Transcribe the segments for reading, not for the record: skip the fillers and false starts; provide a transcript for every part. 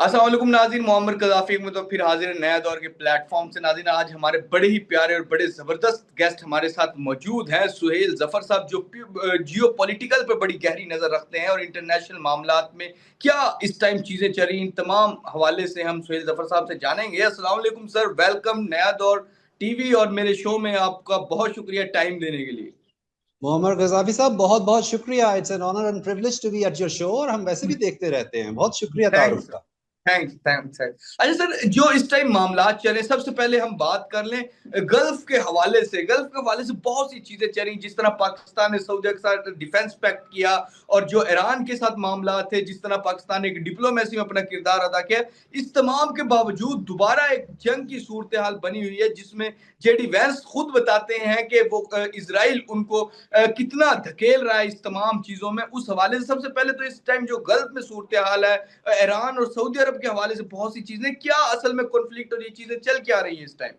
अस्सलाम वालेकुम नाज़रीन, मोहम्मद कज़ाफ़ी में तो फिर हाजिर है नया दौर के प्लेटफॉर्म से। नाज़रीन, आज हमारे बड़े ही प्यारे और बड़े ज़बरदस्त गेस्ट हमारे साथ मौजूद हैं। सुहेल ज़फ़र साहब जो जियो पॉलिटिकल पर बड़ी गहरी नज़र रखते हैं और इंटरनेशनल मामलात में क्या इस टाइम चीज़ें चल रही हैं, इन तमाम हवाले से हम सुहेल ज़फ़र साहब से जानेंगे। अस्सलाम वालेकुम सर, वेलकम नया दौर टीवी और मेरे शो में आपका बहुत शुक्रिया टाइम देने के लिए। मोहम्मद गजाफी साहब, बहुत बहुत शुक्रिया। It's an honour and privilege to be at your show. और हम वैसे भी देखते रहते हैं। बहुत शुक्रिया तारुफ थैंक्स। का। Thanks thanks thanks. अच्छा सर, जो इस टाइम मामलात चले, सबसे पहले हम बात कर लें गल्फ के हवाले से। गल्फ के हवाले से बहुत सी चीजें चली, जिस तरह पाकिस्तान ने सऊदी के साथ डिफेंस पैक्ट किया और जो ईरान के साथ मामला थे, जिस तरह पाकिस्तान ने एक डिप्लोमेसी में अपना किरदार अदा किया। इस तमाम के बावजूद दोबारा एक जंग की सूरत हाल बनी हुई है, जिसमें जेडी वैंस खुद बताते हैं कि वो इसराइल उनको कितना धकेल रहा है इस तमाम चीजों में। उस हवाले से सबसे पहले तो इस टाइम जो गल्फ में सूरत हाल है, ईरान और सऊदी अरब के हवाले से बहुत सी चीजें, क्या असल में कॉन्फ्लिक्ट और ये चीजें चल क्या रही है इस टाइम?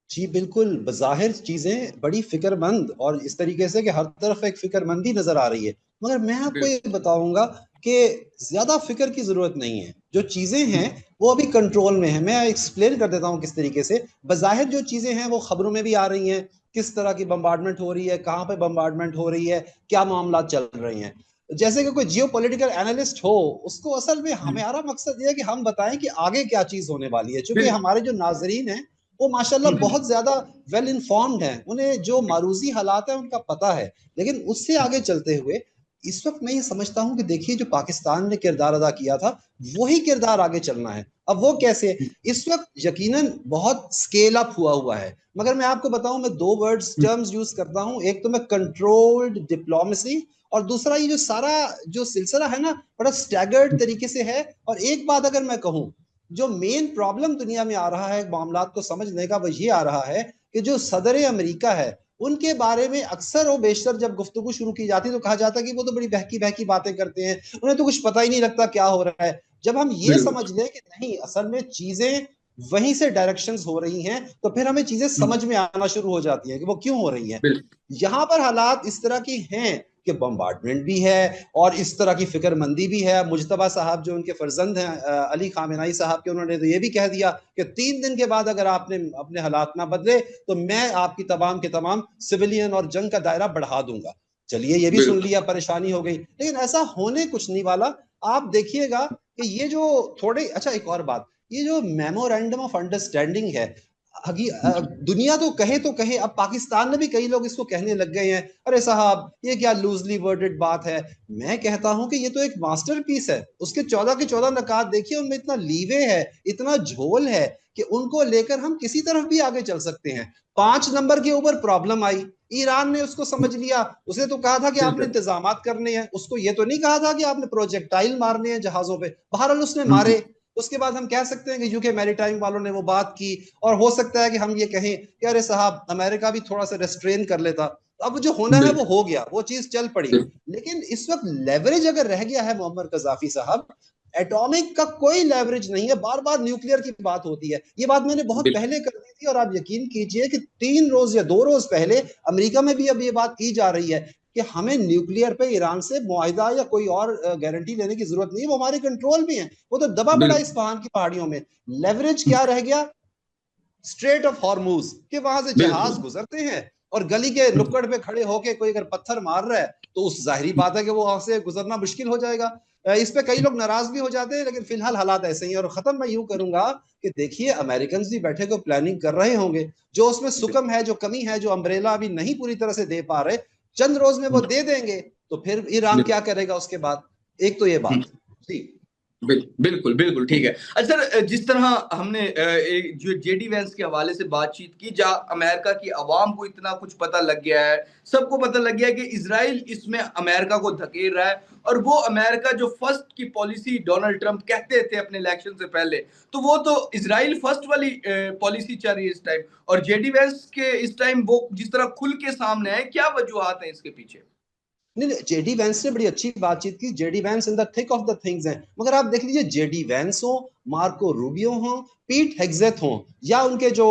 जी बिल्कुल, बज़ाहिर चीजें बड़ी फिक्रमंद और इस तरीके से कि हर तरफ एक फिक्रमंदी नजर आ रही है। मगर मैं आपको ये बिल्कुल। बताऊंगा कि ज्यादा फिक्र की जरूरत नहीं है। जो चीजें हैं वो अभी कंट्रोल में है। मैं एक्सप्लेन कर देता हूँ किस तरीके से। बज़ाहिर जो चीजें हैं वो खबरों में भी आ रही हैं, किस तरह की बम्बार्डमेंट हो रही है, कहाँ पे बम्बार्डमेंट हो रही है, क्या मामला चल रहे हैं। जैसे कि कोई जियो पॉलिटिकल एनालिस्ट हो, उसको असल में हमारा मकसद ये है कि हम बताएं कि आगे क्या चीज होने वाली है। चूंकि बिल्कुल। हमारे जो नाजरीन हैं वो माशाल्लाह बहुत ज्यादा वेल इन्फॉर्म्ड हैं, उन्हें जो मारूजी हालात है उनका पता है। लेकिन उससे आगे चलते हुए इस वक्त मैं ये समझता हूं कि देखिए, जो पाकिस्तान ने किरदार अदा किया था वही किरदार आगे चलना है। अब वो कैसे? इस वक्त यकीनन बहुत स्केल अप हुआ हुआ है। मगर मैं आपको बताऊं, मैं दो वर्ड्स टर्म्स यूज करता हूं। एक तो मैं कंट्रोल्ड डिप्लोमेसी, और दूसरा ये जो सारा जो सिलसिला है ना, बड़ा स्टैगर्ड तरीके से है। और एक बात अगर मैं कहूं, जो मेन प्रॉब्लम दुनिया में आ रहा है मामलात को समझने का, वो ये आ रहा है कि जो सदर अमेरिका है उनके बारे में अक्सर और बेशतर जब गुफ्तगू शुरू की जाती है तो कहा जाता है कि वो तो बड़ी बहकी बहकी बातें करते हैं, उन्हें तो कुछ पता ही नहीं लगता क्या हो रहा है। जब हम ये बिल्कुल। समझ लें कि नहीं, असल में चीजें वहीं से डायरेक्शंस हो रही हैं, तो फिर हमें चीजें समझ में आना शुरू हो जाती हैं कि वो क्यों हो रही हैं। बिल्कुल। यहां पर हालात इस तरह की हैं कि बम्बार्डमेंट भी है और इस तरह की फिक्रमंदी भी है। मुजतबा साहब जो उनके फर्जंद हैं, अली खामेनाई साहब के, उन्होंने तो ये भी कह दिया कि 3 दिन के बाद अगर आपने अपने हालात ना बदले तो मैं आपकी तमाम के तमाम सिविलियन और जंग का दायरा बढ़ा दूंगा। चलिए, ये भी सुन बिल्कुल। लिया, परेशानी हो गई। लेकिन ऐसा होने कुछ नहीं वाला। आप देखिएगा कि ये जो थोड़े, अच्छा एक और बात, ये जो मेमोरेंडम ऑफ अंडरस्टैंडिंग है, दुनिया तो कहे, अब पाकिस्तान में भी कई लोग इसको कहने लग गए हैं, अरे साहब ये क्या लूजली वर्डेड बात है। मैं कहता हूं कि ये तो एक मास्टरपीस है। उसके 14 के 14 नकात देखिए, उनमें इतना लीवे है, इतना झोल है कि उनको लेकर हम किसी तरफ भी आगे चल सकते हैं। 5 नंबर के ऊपर प्रॉब्लम आई, ईरान ने उसको समझ लिया। उसने तो कहा था कि आपने बिल्कुल। इंतजाम करने हैं, उसको ये तो नहीं कहा था कि आपने प्रोजेक्टाइल मारने हैं जहाजों पे। बहरहाल उसने मारे। उसके बाद हम कह सकते हैं कि यूके मैरीटाइम वालों ने वो बात की। और हो सकता है कि हम ये कहें कि अरे साहब, अमेरिका भी थोड़ा सा रेस्ट्रेन कर लेता। अब जो होना है वो बिल्कुल। हो गया, वो चीज चल पड़ी। लेकिन इस वक्त लेवरेज अगर रह गया है मोहम्मद कजाफी साहब, एटॉमिक का कोई लेवरेज नहीं है। बार बार न्यूक्लियर की बात होती है। ये बात मैंने बहुत बिल्कुल। पहले कर दी थी, और आप यकीन कीजिए कि 3 रोज या 2 रोज पहले अमेरिका में भी अब ये बात की जा रही है कि हमें न्यूक्लियर पे ईरान से मुआहिदा या कोई और गारंटी लेने की जरूरत नहीं है, वो हमारे कंट्रोल में है। वो तो दबा पड़ा बिल्कुल। इस्फहान की पहाड़ियों में। लेवरेज क्या रह गया? स्ट्रेट ऑफ हॉर्मूज, कि वहां से जहाज बिल्कुल। गुजरते हैं और गली के नुक्कड़ पे खड़े होके कोई अगर पत्थर मार रहा है तो उस जाहिरी बात है कि वो वहां से गुजरना मुश्किल हो जाएगा। इस पे कई लोग नाराज भी हो जाते हैं, लेकिन फिलहाल हालात ऐसे ही हैं। और खत्म मैं यूं करूंगा कि देखिए, अमेरिकन भी बैठे को प्लानिंग कर रहे होंगे। जो उसमें सुकम है, जो कमी है, जो अम्ब्रेला अभी नहीं पूरी तरह से दे पा रहे, चंद रोज में वो दे देंगे। तो फिर ईरान क्या करेगा उसके बाद? एक तो ये बात। जी बिल्कुल बिल्कुल ठीक है। अच्छा सर, जिस तरह हमने जो जेडी वैंस के हवाले से बातचीत की, जहां अमेरिका की आवाम को इतना कुछ पता लग गया है, सबको पता लग गया है कि इसराइल इसमें अमेरिका को धकेल रहा है। और वो अमेरिका जो फर्स्ट की पॉलिसी डोनाल्ड ट्रंप कहते थे अपने इलेक्शन से पहले, तो वो तो इसराइल फर्स्ट वाली पॉलिसी चल रही है इस टाइम। और जेडी वैंस के इस टाइम वो जिस तरह खुल के सामने है, क्या वजूहत है इसके पीछे? नहीं नहीं, जेडी वैंस ने बड़ी अच्छी बातचीत की। JD Vance in the thick of the things हैं। मगर आप देख लीजिए, जेडी वैंस हो, मार्को रूबियो हो, पीट हेग्जेथ हो, या उनके जो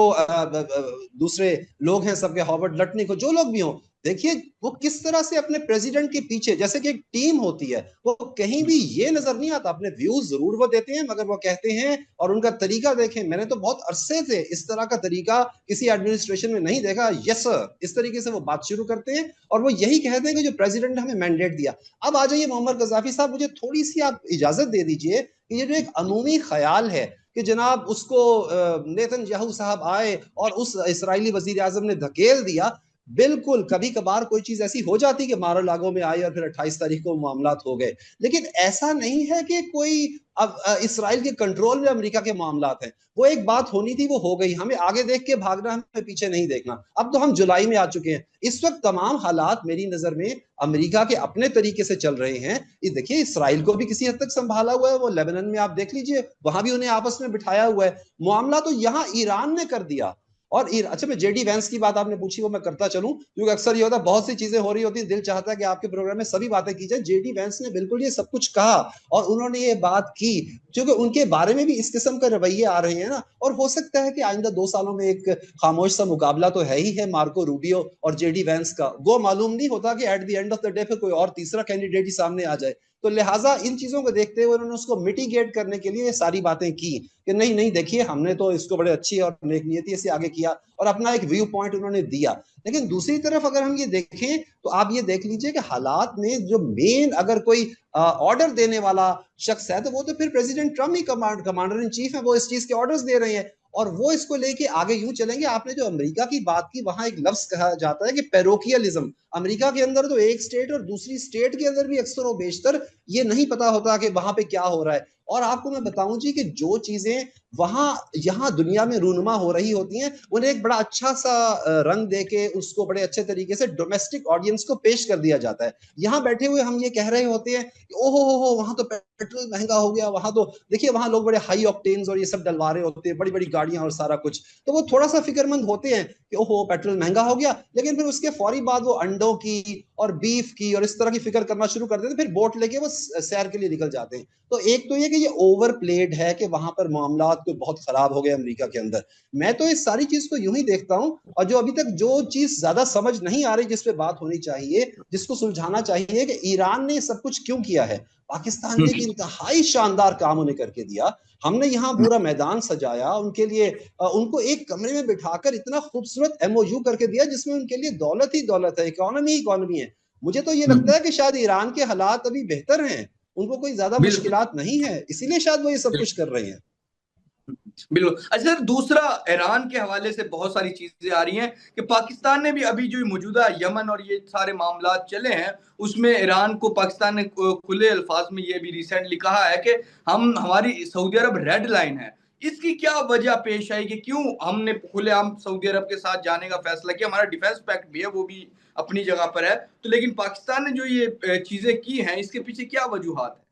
दूसरे लोग हैं सबके, हॉवर्ड लटनिक हो, जो लोग भी हो, देखिए वो किस तरह से अपने प्रेसिडेंट के पीछे, जैसे कि एक टीम होती है, वो कहीं भी ये नजर नहीं आता। अपने व्यूज जरूर वो देते हैं, मगर वो कहते हैं, और उनका तरीका देखें, मैंने तो बहुत अरसे से इस तरह का तरीका किसी एडमिनिस्ट्रेशन में नहीं देखा। यस सर, इस तरीके से वो बात शुरू करते हैं और वो यही कहते हैं कि जो प्रेसिडेंट ने हमें मैंडेट दिया। अब आ जाइए मोहम्मद गजाफी साहब, मुझे थोड़ी सी आप इजाजत दे दीजिए कि ये जो एक अमूमी ख्याल है कि जनाब उसको नेतन्याहू साहब आए और उस इसराइली वजीर आजम ने धकेल दिया। बिल्कुल कभी कभार कोई चीज ऐसी हो जाती कि मारो लागो में आई और फिर 28 तारीख को मामलात हो गए, लेकिन ऐसा नहीं है कि कोई अब इसराइल के कंट्रोल में अमेरिका के मामलात हैं। वो एक बात होनी थी, वो हो गई, हमें आगे देख के भागना, हमें पीछे नहीं देखना। अब तो हम जुलाई में आ चुके हैं। इस वक्त तमाम हालात मेरी नजर में अमेरिका के अपने तरीके से चल रहे हैं। ये देखिए इसराइल को भी किसी हद तक संभाला हुआ है, वो लेबनान में आप देख लीजिए, वहां भी उन्हें आपस में बिठाया हुआ है। मामला तो यहाँ ईरान ने कर दिया। और अच्छा, मैं जेडी वैंस की बात आपने पूछी, वो मैं करता चलूं, क्योंकि अक्सर ये होता है बहुत सी चीजें हो रही होती है, दिल चाहता है कि आपके प्रोग्राम में सभी बातें की जाए। जेडी वैंस ने बिल्कुल ये सब कुछ कहा और उन्होंने ये बात की, क्योंकि उनके बारे में भी इस किस्म का रवैये आ रहे हैं ना। और हो सकता है कि आइंदा 2 सालों में एक खामोश सा मुकाबला तो है ही है मार्को रूबियो और जेडी वैंस का। वो मालूम नहीं होता कि at the end of the day फिर कोई और तीसरा कैंडिडेट ही सामने आ जाए। तो लिहाजा इन चीजों को देखते हुए उन्होंने उसको मिटिगेट करने के लिए सारी बातें की कि नहीं नहीं देखिए, हमने तो इसको बड़े अच्छी और नेक नियति से आगे किया और अपना एक व्यू पॉइंट उन्होंने दिया। लेकिन दूसरी तरफ अगर हम ये देखें तो आप ये देख लीजिए कि हालात में जो मेन अगर कोई ऑर्डर देने वाला शख्स है तो वो तो फिर president Trump he commander in chief है, वो इस चीज के ऑर्डर्स दे रहे हैं और वो इसको लेके आगे यूं चलेंगे। आपने जो अमेरिका की बात की, वहां एक लफ्ज कहा जाता है कि पेरोकियलिज्म। अमेरिका के अंदर तो एक स्टेट और दूसरी स्टेट के अंदर भी अक्सर और बेशतर ये नहीं पता होता कि वहां पे क्या हो रहा है। और आपको मैं बताऊं जी कि जो चीजें वहां यहाँ दुनिया में रूनुमा हो रही होती हैं, उन्हें एक बड़ा अच्छा सा रंग देके उसको बड़े अच्छे तरीके से डोमेस्टिक ऑडियंस को पेश कर दिया जाता है। यहाँ बैठे हुए हम ये कह रहे होते हैं कि ओहो हो वहां तो पेट्रोल महंगा हो गया, वहां तो देखिए वहां लोग बड़े हाई ऑक्टेन्स और ये सब डलवा रहे होते हैं, बड़ी बड़ी गाड़ियां और सारा कुछ। तो वो थोड़ा सा फिक्रमंद होते हैं कि ओहो पेट्रोल महंगा हो गया, लेकिन फिर उसके फौरी बाद वो अंडों की और बीफ की और इस तरह की फिक्र करना शुरू कर देते हैं, फिर बोट लेके वो सैर के लिए निकल जाते हैं। तो एक तो ये कि ये ओवर प्लेड है कि वहां पर मामला तो बहुत खराब हो गए अमेरिका के अंदर। मैं तो इस सारी चीज को यूं ही देखता हूं, और जो अभी तक जो चीज ज्यादा समझ नहीं आ रही जिस पे बात होनी चाहिए, जिसको सुलझाना चाहिए कि ईरान ने सब कुछ क्यों किया है। पाकिस्तान ने एक इंतहाई शानदार काम उन्हें करके दिया। हमने यहाँ पूरा मैदान सजाया उनके लिए, उनको एक कमरे में बिठाकर इतना खूबसूरत एमओयू करके दिया जिसमें उनके लिए दौलत ही दौलत है, इकोनॉमी ही इकोनॉमी है। मुझे तो ये लगता है कि शायद ईरान के हालात अभी बेहतर हैं, उनको कोई ज्यादा बिल्कुल मुश्किलात नहीं है, इसीलिए शायद वो ये सब कुछ कर रहे हैं। बिल्कुल। अच्छा सर, दूसरा ईरान के हवाले से बहुत सारी चीजें आ रही हैं कि पाकिस्तान ने भी अभी जो मौजूदा यमन और ये सारे मामला चले हैं उसमें ईरान को पाकिस्तान ने खुले अल्फाज में ये भी रिसेंटली कहा है कि हम हमारी सऊदी अरब रेड लाइन है। इसकी क्या वजह पेश आई कि क्यों हमने खुलेआम सऊदी अरब के साथ जाने का फैसला किया? हमारा डिफेंस पैक्ट भी है, वो भी अपनी जगह पर है, तो लेकिन पाकिस्तान ने जो ये चीजें की हैं इसके पीछे क्या वजूहात है?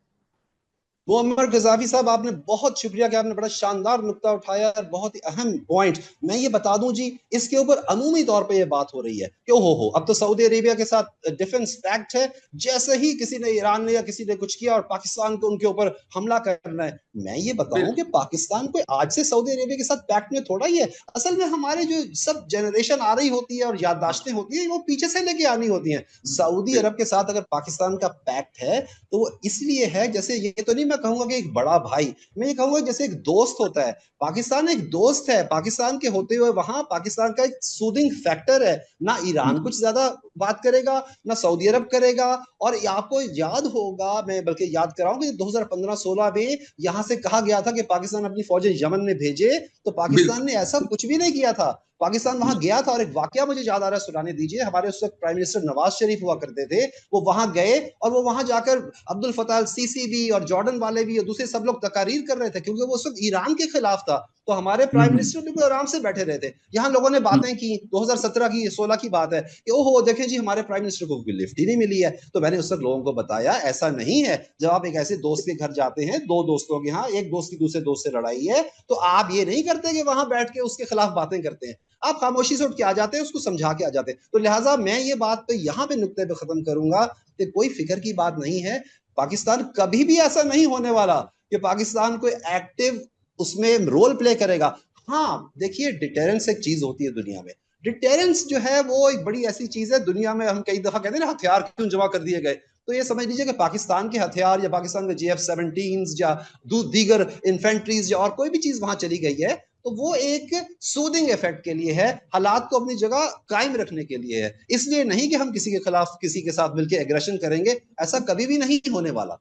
मोहम्मद गजाफी साहब, आपने बहुत शुक्रिया कि आपने बड़ा शानदार नुक्ता उठाया, बहुत ही अहम पॉइंट। मैं ये बता दूं जी, इसके ऊपर अमूमी तौर पे ये बात हो रही है कि हो अब तो सऊदी अरेबिया के साथ डिफेंस पैक्ट है, जैसे ही किसी ने ईरान ने या किसी ने कुछ किया और पाकिस्तान को उनके ऊपर हमला करना है। मैं ये बताऊं कि पाकिस्तान को आज से सऊदी अरेबिया के साथ पैक्ट में थोड़ा ही है। असल में हमारे जो सब जनरेशन आ रही होती है और याददाश्तें होती है, वो पीछे से लेके आनी होती है। सऊदी अरब के साथ अगर पाकिस्तान का पैक्ट है तो वो इसलिए है, जैसे ये तो नहीं मैं कहूंगा कि एक बड़ा भाई, मैं ये कहूंगा जैसे एक दोस्त होता है। पाकिस्तान एक दोस्त है, पाकिस्तान के होते हुए वहां पाकिस्तान का एक सूदिंग फैक्टर है। ना ईरान कुछ ज्यादा बात करेगा, ना सऊदी अरब करेगा। और आपको याद होगा, मैं बल्कि याद कराऊं कि 2015-16 में यहां से कहा गया था कि पाकिस्तान अपनी फौजें यमन में भेजे, तो पाकिस्तान ने ऐसा कुछ भी नहीं किया था। पाकिस्तान वहां गया था, और एक वाकया मुझे याद आ रहा है, सुनाने दीजिए। हमारे उस वक्त प्राइम मिनिस्टर नवाज शरीफ हुआ करते थे, वो वहां गए और वो वहां जाकर अब्दुल फताह अल सीसी भी और जॉर्डन वाले भी और दूसरे सब लोग तकारीर कर रहे थे, क्योंकि वो उस वक्त ईरान के खिलाफ था। तो हमारे प्राइम मिनिस्टर बिल्कुल आराम से बैठे रहे थे। यहाँ लोगों ने बातें की, 2017 की 16 की बात है कि ओहो देखें जी हमारे प्राइम मिनिस्टर को कोई लिफ्ट ही नहीं मिली है। तो मैंने उस वक्त लोगों को बताया ऐसा नहीं है। जब आप एक ऐसे दोस्त के घर जाते हैं, दो दोस्तों के यहाँ, एक दोस्त की दूसरे दोस्त से लड़ाई है, तो आप ये नहीं करते कि वहां बैठ के उसके खिलाफ बातें करते हैं। आप खामोशी से उठ के आ जाते हैं, उसको समझा के आ जाते हैं। तो लिहाजा मैं ये बात तो यहाँ पे नुक्ते पे खत्म करूंगा कि कोई फिक्र की बात नहीं है। पाकिस्तान कभी भी ऐसा नहीं होने वाला कि पाकिस्तान कोई एक्टिव उसमें रोल प्ले करेगा। हाँ देखिए, डिटेरेंस एक चीज होती है दुनिया में। डिटेरेंस जो है वो एक बड़ी ऐसी चीज है दुनिया में। हम कई दफा कहते हैं ना हथियार क्यों जमा कर दिए गए, तो ये समझ लीजिए कि पाकिस्तान के हथियार या पाकिस्तान के JF-17 या दीगर इन्फेंट्रीज या और कोई भी चीज वहां चली गई है तो वो एक सूदिंग इफेक्ट के लिए है, हालात को अपनी जगह कायम रखने के लिए है, इसलिए नहीं कि हम किसी के खिलाफ किसी के साथ मिलकर एग्रेशन करेंगे, ऐसा कभी भी नहीं होने वाला।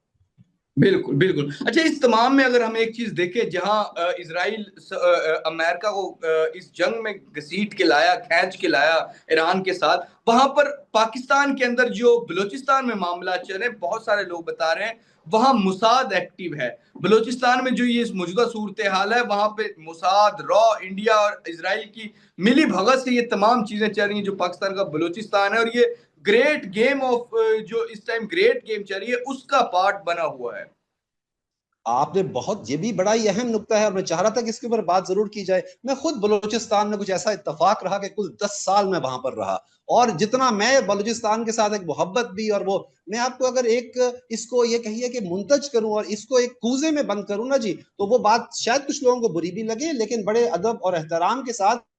बिल्कुल बिल्कुल। अच्छा, इस तमाम में अगर हम एक चीज देखें, जहां इजराइल अमेरिका को इस जंग में घसीट के लाया, खींच के लाया ईरान के साथ, वहां पर पाकिस्तान के अंदर जो बलूचिस्तान में मामला चल रहे, बहुत सारे लोग बता रहे हैं वहां मुसाद एक्टिव है। बलूचिस्तान में जो ये मौजूदा सूरत हाल है, वहां पे मुसाद, रॉ, इंडिया और इजराइल की मिली भगत से ये तमाम चीजें चल रही हैं जो पाकिस्तान का बलूचिस्तान है, और ये ग्रेट गेम ऑफ जो इस टाइम ग्रेट गेम चल रही है उसका पार्ट बना हुआ है। आपने बहुत, ये भी बड़ा ही अहम नुक्ता है और मैं चाह रहा था कि इसके ऊपर बात जरूर की जाए। मैं खुद बलूचिस्तान में कुछ ऐसा इत्तेफाक रहा कि कुल 10 साल मैं वहां पर रहा, और जितना मैं बलूचिस्तान के साथ एक मोहब्बत भी, और वो मैं आपको अगर एक इसको ये कहिए कि मुंतज करूं और इसको एक कूजे में बंद करूं ना जी, तो वो बात शायद कुछ लोगों को बुरी भी लगे, लेकिन बड़े अदब और एहतराम के साथ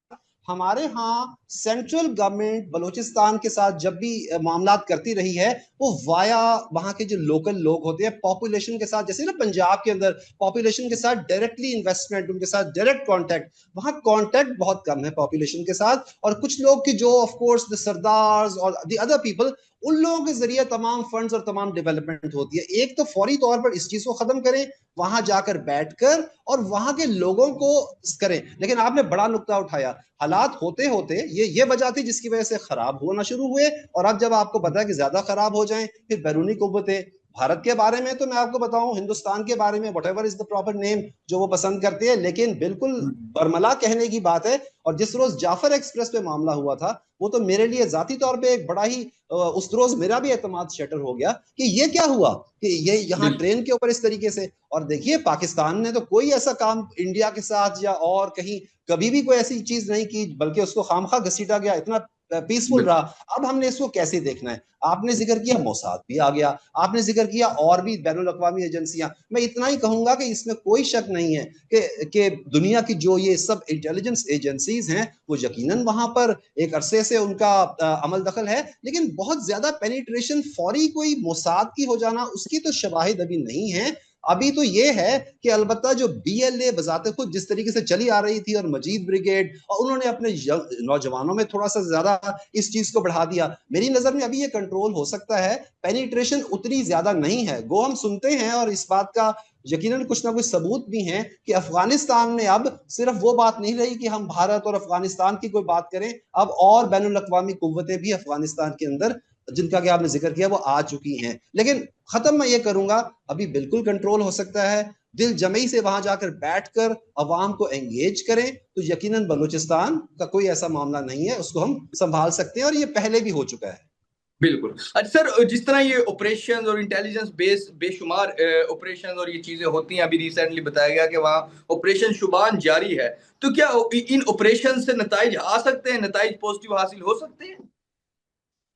हमारे यहाँ सेंट्रल गवर्नमेंट बलूचिस्तान के साथ जब भी मामलात करती रही है, वो वाया वहां के जो लोकल लोग होते हैं पॉपुलेशन के साथ, जैसे ना पंजाब के अंदर पॉपुलेशन के साथ डायरेक्टली इन्वेस्टमेंट, उनके साथ डायरेक्ट कांटेक्ट, वहां कांटेक्ट बहुत कम है पॉपुलेशन के साथ, और कुछ लोग की जो ऑफ कोर्स द सरदार्स और द अदर पीपल, उन लोगों के जरिए तमाम फंड्स और तमाम डेवलपमेंट होती है। एक तो फौरी तौर पर इस चीज को खत्म करें, वहां जाकर बैठकर और वहां के लोगों को करें। लेकिन आपने बड़ा नुक्ता उठाया, हालात होते होते ये वजह थी जिसकी वजह से खराब होना शुरू हुए, और अब जब आपको पता है कि ज्यादा खराब हो जाएं, फिर बैरूनी कुव्वतें, भारत के बारे में तो मैं आपको बताऊं, हिंदुस्तान के बारे में what ever is the proper name जो वो पसंद करते हैं, लेकिन बिल्कुल बरमला कहने की बात है। और जिस रोज जाफर एक्सप्रेस पे मामला हुआ था, वो तो मेरे लिए जाती तौर पे एक बड़ा ही उस रोज मेरा भी एतमाद शटर हो गया कि ये क्या हुआ कि ये यहाँ ट्रेन के ऊपर इस तरीके से। और देखिए पाकिस्तान ने तो कोई ऐसा काम इंडिया के साथ या और कहीं कभी भी कोई ऐसी चीज नहीं की, बल्कि उसको खामखा घसीटा गया, इतना पीसफुल रहा। अब हमने इसको कैसे देखना है? आपने जिक्र किया मोसाद भी आ गया, आपने जिक्र किया और भी बैनुल अक़वामी एजेंसियां। मैं इतना ही कहूंगा कि इसमें कोई शक नहीं है कि दुनिया की जो ये सब इंटेलिजेंस एजेंसीज हैं वो यकीनन वहां पर एक अरसे से उनका अमल दखल है, लेकिन बहुत ज्यादा पेनिट्रेशन फौरी कोई मोसाद की हो जाना उसकी तो शवाहिद अभी नहीं है। अभी तो ये है कि अलबत्ता जो BLA बजाते खुद जिस तरीके से चली आ रही थी, और मजीद ब्रिगेड, और उन्होंने अपने नौजवानों में थोड़ा सा ज्यादा इस चीज को बढ़ा दिया, मेरी नजर में अभी ये कंट्रोल हो सकता है। पेनिट्रेशन उतनी ज्यादा नहीं है, गो हम सुनते हैं और इस बात का यकीनन कुछ ना कुछ सबूत भी हैं कि अफगानिस्तान में अब सिर्फ वो बात नहीं रही कि हम भारत और अफगानिस्तान की कोई बात करें, अब और बैनुल अक़वामी कुव्वतें भी अफगानिस्तान के अंदर जिनका कि आपने जिक्र किया वो आ चुकी हैं। लेकिन खत्म मैं ये करूंगा, अभी बिल्कुल कंट्रोल हो सकता है। दिल जमई से वहां जाकर बैठकर अवाम को एंगेज करें तो यकीनन बलूचिस्तान का कोई ऐसा मामला नहीं है, उसको हम संभाल सकते हैं, और ये पहले भी हो चुका है। बिल्कुल। अच्छा सर, जिस तरह ये ऑपरेशन और इंटेलिजेंस बेस बेशुमार ऑपरेशन और ये चीजें होती हैं, अभी रिसेंटली बताया गया कि वहाँ ऑपरेशन शुबान जारी है, तो क्या इन ऑपरेशन से नताइज आ सकते हैं, नताइज पॉजिटिव हासिल हो सकते हैं?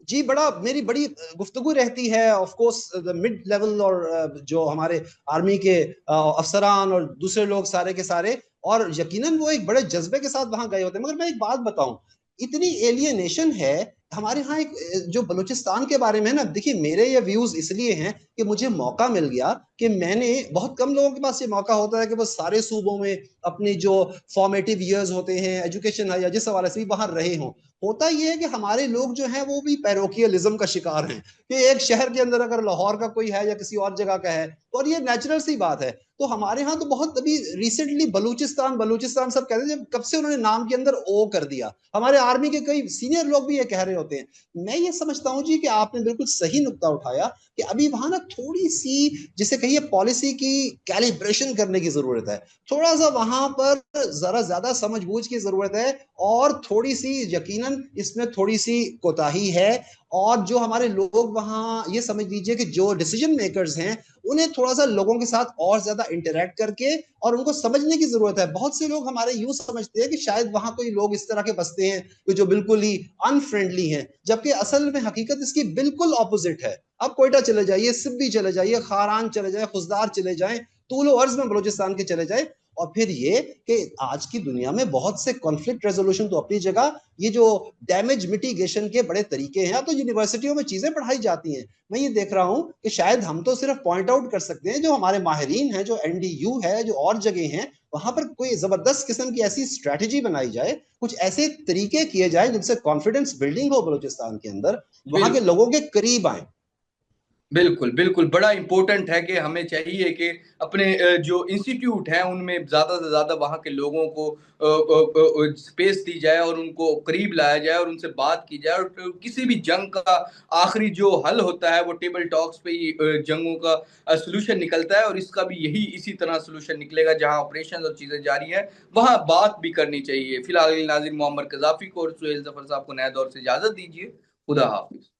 जी, बड़ा मेरी बड़ी गुफ्तगू रहती है ऑफ कोर्स मिड लेवल और जो हमारे आर्मी के अफसरान और दूसरे लोग सारे के सारे, और यकीनन वो एक बड़े जज्बे के साथ वहां गए होते हैं। मगर मैं एक बात बताऊं, इतनी एलियनेशन है हमारे यहाँ एक जो बलूचिस्तान के बारे में है ना, देखिए मेरे ये व्यूज इसलिए हैं कि मुझे मौका मिल गया कि मैंने, बहुत कम लोगों के पास ये मौका होता है कि वो सारे सूबों में अपनी जो फॉर्मेटिव ईयर्स होते हैं एजुकेशन है या जिस हवाले से भी बाहर रहे हों। होता यह है कि हमारे लोग जो हैं वो भी पैरोकियलिज्म का शिकार हैं कि एक शहर के अंदर अगर लाहौर का कोई है या किसी और जगह का है, और ये नेचुरल सी बात है। तो हमारे यहाँ तो बहुत अभी रिसेंटली बलूचिस्तान बलूचिस्तान सब कहते हैं, जब कब से उन्होंने नाम के अंदर ओ कर दिया, हमारे आर्मी के कई सीनियर लोग भी ये कह रहे होते हैं। मैं ये समझता हूँ जी कि आपने बिल्कुल सही नुक्ता उठाया कि अभी वहां ना थोड़ी सी जिसे कहिए पॉलिसी की कैलिब्रेशन करने की जरूरत है, थोड़ा सा वहां पर जरा ज्यादा समझबूझ की जरूरत है, और थोड़ी सी यकीनन इसमें थोड़ी सी कोताही है। और जो हमारे लोग वहां, ये समझ लीजिए कि जो डिसीजन मेकर्स हैं, उन्हें थोड़ा सा लोगों के साथ और ज्यादा इंटरेक्ट करके और उनको समझने की जरूरत है। बहुत से लोग हमारे यूं समझते हैं कि शायद वहां कोई लोग इस तरह के बसते हैं जो बिल्कुल ही अनफ्रेंडली हैं, जबकि असल में हकीकत इसकी बिल्कुल ऑपोजिट है। अब कोयटा चले जाइए, सिब्बी चले जाइए, खारान चले जाए, खुजदार चले जाए, तूलो अर्ज में बलूचिस्तान के चले जाए। और फिर ये कि आज की दुनिया में बहुत से कॉन्फ्लिक्ट रेजोल्यूशन तो अपनी जगह, ये जो डैमेज मिटिगेशन के बड़े तरीके हैं, तो यूनिवर्सिटियों में चीजें पढ़ाई जाती हैं। मैं ये देख रहा हूं कि शायद हम तो सिर्फ पॉइंट आउट कर सकते हैं, जो हमारे माहिरीन हैं, जो एनडीयू है, जो और जगह हैं, वहां पर कोई जबरदस्त किस्म की ऐसी स्ट्रेटेजी बनाई जाए, कुछ ऐसे तरीके किए जाए जिनसे कॉन्फिडेंस बिल्डिंग हो बलूचिस्तान के अंदर, वहां के लोगों के करीब आए। बिल्कुल बिल्कुल, बड़ा इंपॉर्टेंट है कि हमें चाहिए कि अपने जो इंस्टीट्यूट हैं उनमें ज़्यादा से ज़्यादा वहाँ के लोगों को स्पेस दी जाए और उनको करीब लाया जाए और उनसे बात की जाए। और किसी भी जंग का आखिरी जो हल होता है वो टेबल टॉक्स पे ही जंगों का सॉल्यूशन निकलता है, और इसका भी यही इसी तरह सॉल्यूशन निकलेगा। जहाँ ऑपरेशन और चीज़ें जारी हैं वहाँ बात भी करनी चाहिए। फिलहाल नाज़िर मोहम्मद कज़ाफ़ी को और सुहेल ज़फ़र साहब को नए दौर से इजाज़त दीजिए। खुदा हाफिज़।